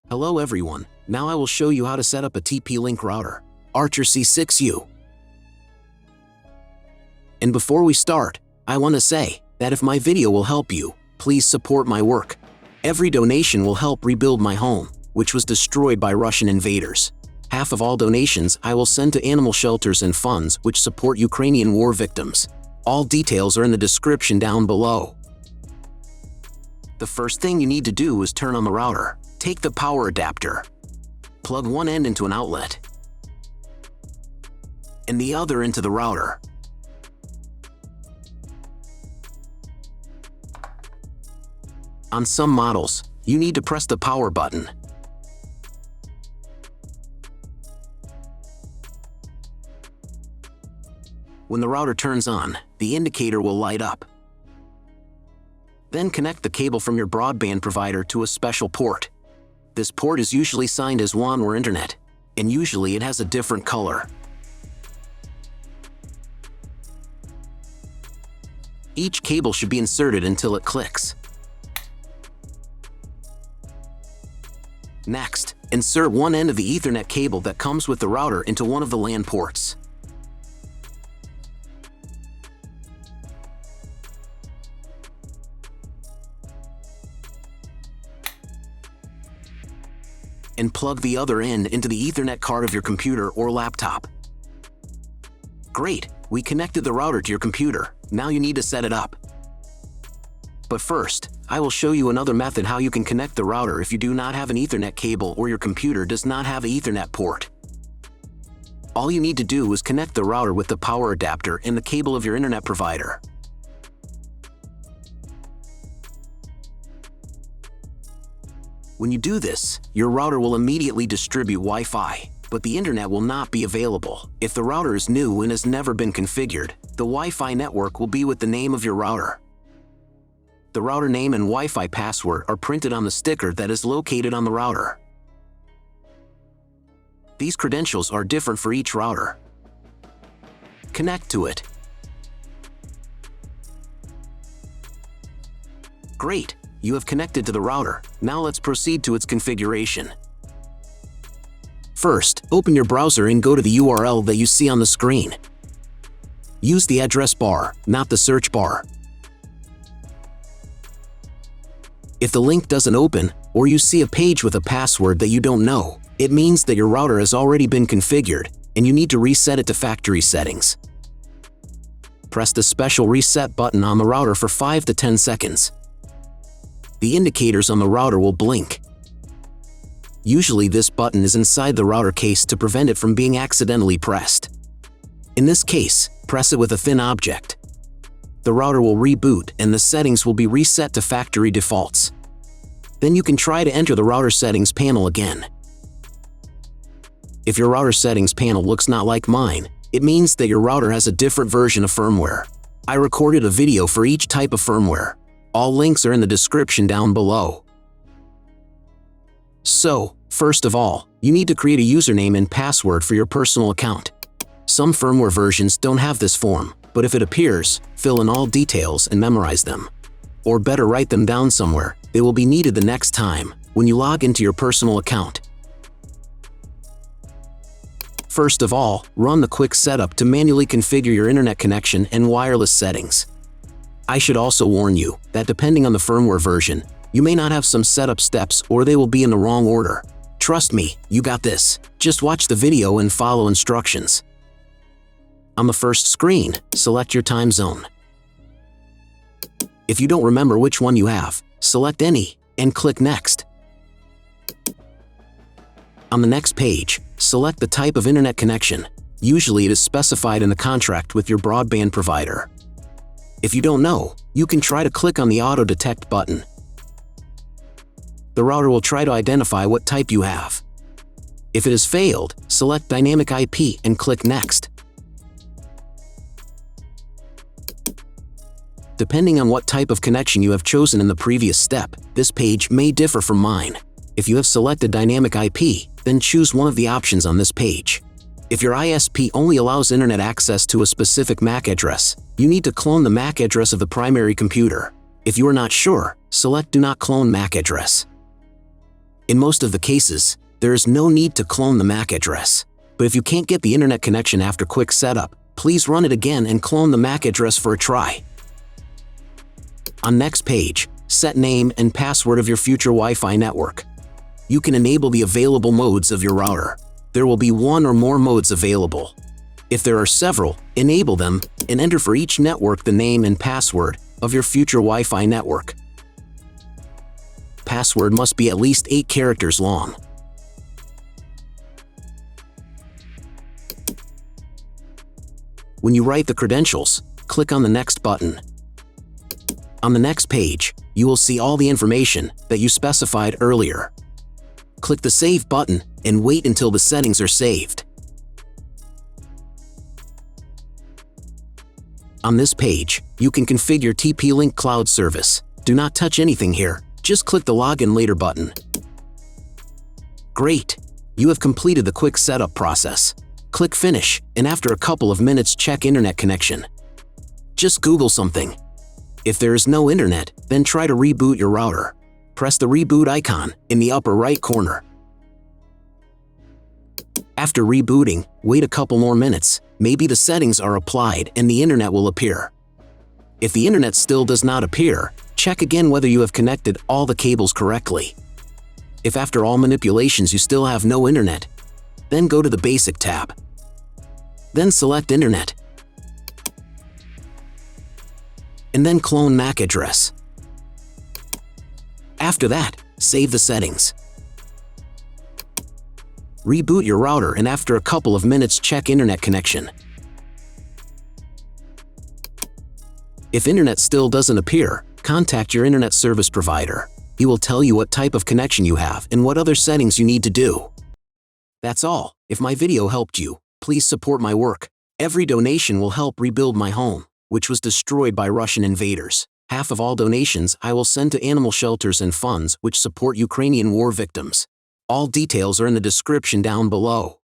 Hello everyone, now I will show you how to set up a TP-Link router, Archer C6U. And before we start, I want to say that if my video will help you, please support my work. Every donation will help rebuild my home, which was destroyed by Russian invaders. Half of all donations I will send to animal shelters and funds which support Ukrainian war victims. All details are in the description down below. The first thing you need to do is turn on the router. Take the power adapter. Plug one end into an outlet and the other into the router. On some models, you need to press the power button. When the router turns on, the indicator will light up. Then connect the cable from your broadband provider to a special port. This port is usually signed as WAN or Internet, and usually it has a different color. Each cable should be inserted until it clicks. Next, insert one end of the Ethernet cable that comes with the router into one of the LAN ports. And plug the other end into the Ethernet card of your computer or laptop. Great, we connected the router to your computer. Now you need to set it up. But first, I will show you another method how you can connect the router if you do not have an Ethernet cable or your computer does not have an Ethernet port. All you need to do is connect the router with the power adapter and the cable of your internet provider. When you do this, your router will immediately distribute Wi-Fi, but the internet will not be available. If the router is new and has never been configured, the Wi-Fi network will be with the name of your router. The router name and Wi-Fi password are printed on the sticker that is located on the router. These credentials are different for each router. Connect to it. Great! You have connected to the router. Now let's proceed to its configuration. First, open your browser and go to the URL that you see on the screen. Use the address bar, not the search bar. If the link doesn't open, or you see a page with a password that you don't know, it means that your router has already been configured, and you need to reset it to factory settings. Press the special reset button on the router for 5 to 10 seconds. The indicators on the router will blink. Usually this button is inside the router case to prevent it from being accidentally pressed. In this case, press it with a thin object. The router will reboot and the settings will be reset to factory defaults. Then you can try to enter the router settings panel again. If your router settings panel looks not like mine, it means that your router has a different version of firmware. I recorded a video for each type of firmware. All links are in the description down below. So, first of all, you need to create a username and password for your personal account. Some firmware versions don't have this form, but if it appears, fill in all details and memorize them. Or better, write them down somewhere. They will be needed the next time when you log into your personal account. First of all, run the quick setup to manually configure your internet connection and wireless settings. I should also warn you that depending on the firmware version, you may not have some setup steps or they will be in the wrong order. Trust me, you got this. Just watch the video and follow instructions. On the first screen, select your time zone. If you don't remember which one you have, select any and click Next. On the next page, select the type of internet connection. Usually it is specified in the contract with your broadband provider. If you don't know, you can try to click on the Auto Detect button. The router will try to identify what type you have. If it has failed, select Dynamic IP and click Next. Depending on what type of connection you have chosen in the previous step, this page may differ from mine. If you have selected Dynamic IP, then choose one of the options on this page. If your ISP only allows internet access to a specific MAC address, you need to clone the MAC address of the primary computer. If you are not sure, select Do Not Clone MAC Address. In most of the cases, there is no need to clone the MAC address. But if you can't get the internet connection after quick setup, please run it again and clone the MAC address for a try. On next page, set name and password of your future Wi-Fi network. You can enable the available modes of your router. There will be one or more modes available. If there are several, enable them and enter for each network the name and password of your future Wi-Fi network. Password must be at least 8 characters long. When you write the credentials, click on the Next button. On the next page, you will see all the information that you specified earlier. Click the Save button and wait until the settings are saved. On this page, you can configure TP-Link Cloud Service. Do not touch anything here, just click the Login Later button. Great! You have completed the quick setup process. Click Finish, and after a couple of minutes check internet connection. Just Google something. If there is no internet, then try to reboot your router. Press the reboot icon in the upper right corner. After rebooting, wait a couple more minutes. Maybe the settings are applied and the internet will appear. If the internet still does not appear, check again whether you have connected all the cables correctly. If after all manipulations you still have no internet, then go to the Basic tab. Then select Internet. And then clone MAC address. After that, save the settings. Reboot your router and after a couple of minutes check internet connection. If internet still doesn't appear, contact your internet service provider. He will tell you what type of connection you have and what other settings you need to do. That's all. If my video helped you, please support my work. Every donation will help rebuild my home, which was destroyed by Russian invaders. Half of all donations I will send to animal shelters and funds which support Ukrainian war victims. All details are in the description down below.